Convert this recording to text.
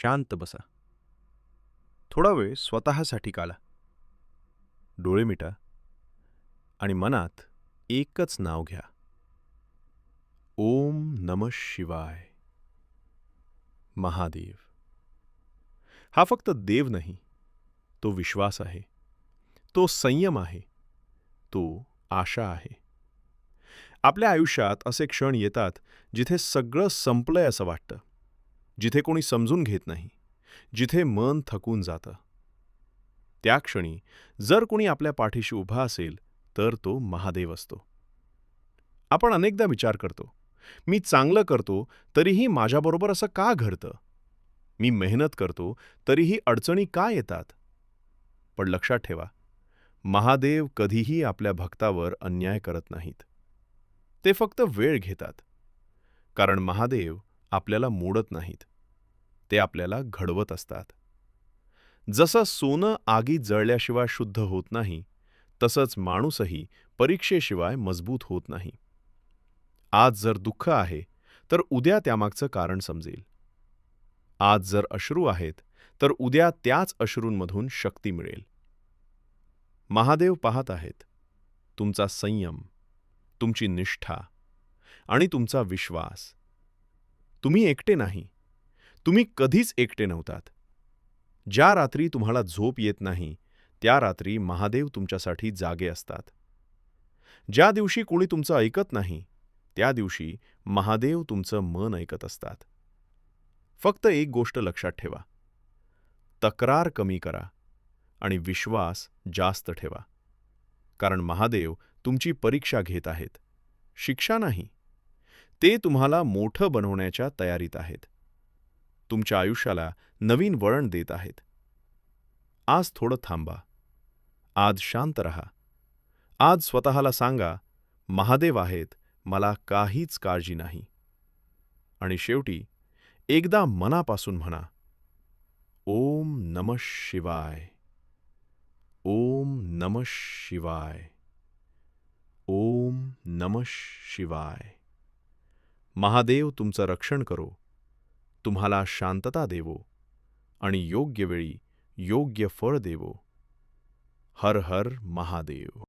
शांत बसा. थोडा वेळ स्वतःसाठी काढा. डोळे मिटा आणि मनात एकच नाव घ्या. ओम नमः शिवाय. महादेव. हा फक्त देव नाही, तो विश्वास आहे, तो संयम आहे, तो आशा आहे. आपल्या आयुष्यात असे क्षण येतात जिथे सगळं संपलंय असं वाटतं, जिथे कोणी समजून घेत नाही, जिथे मन थकून जातं. त्या क्षणी जर कोणी आपल्या पाठीशी उभा असेल तर तो महादेव असतो. आपण अनेकदा विचार करतो, मी चांगलं करतो तरीही माझ्याबरोबर असं का घडतं? मी मेहनत करतो तरीही अडचणी का येतात? पण लक्षात ठेवा, महादेव कधीही आपल्या भक्तावर अन्याय करत नाहीत. ते फक्त वेळ घेतात. कारण महादेव आपल्याला मोडत नाहीत. ते आपल्याला घडवत असतात. जसं सोनं आगीत जळल्याशिवाय शुद्ध होत नाही, तसंच माणूसही परीक्षेशिवाय मजबूत होत नाही. आज जर दुःख आहे, तर उद्या त्यामागचं कारण समजेल. आज जर अश्रू आहेत, तर उद्या त्याच अश्रूंमधून शक्ती मिळेल. महादेव पाहत आहेत. तुमचा संयम, तुमची निष्ठा आणि तुमचा विश्वास. तुम्ही एकटे नाही. तुम्ही कधीच एकटे नव्हतात. ज्या रात्री तुम्हाला झोप येत नाही, त्या रात्री महादेव तुमच्यासाठी जागे असतात. ज्या दिवशी कोणी तुमचं ऐकत नाही, त्या दिवशी महादेव तुमचं मन ऐकत असतात. फक्त एक गोष्ट लक्षात ठेवा. तक्रार कमी करा आणि विश्वास जास्त ठेवा. कारण महादेव तुमची परीक्षा घेत आहेत. शिक्षा नाही. ते तुम्हाला मोठं बनवण्याच्या तयारीत आहेत. तुमच्या आयुष्याला नवीन वळण देत आहेत. आज थोडं थांबा. आज शांत रहा. आज स्वतःला सांगा, महादेव आहेत, मला काहीच काळजी नाही. आणि शेवटी एकदा मनापासून म्हणा, ओम नमः शिवाय. ओम नमः शिवाय. ओम नमः शिवाय. महादेव तुमचं रक्षण करो, तुम्हाला शांतता देवो आणि योग्य वेळी योग्य फळ देवो. हर हर महादेव.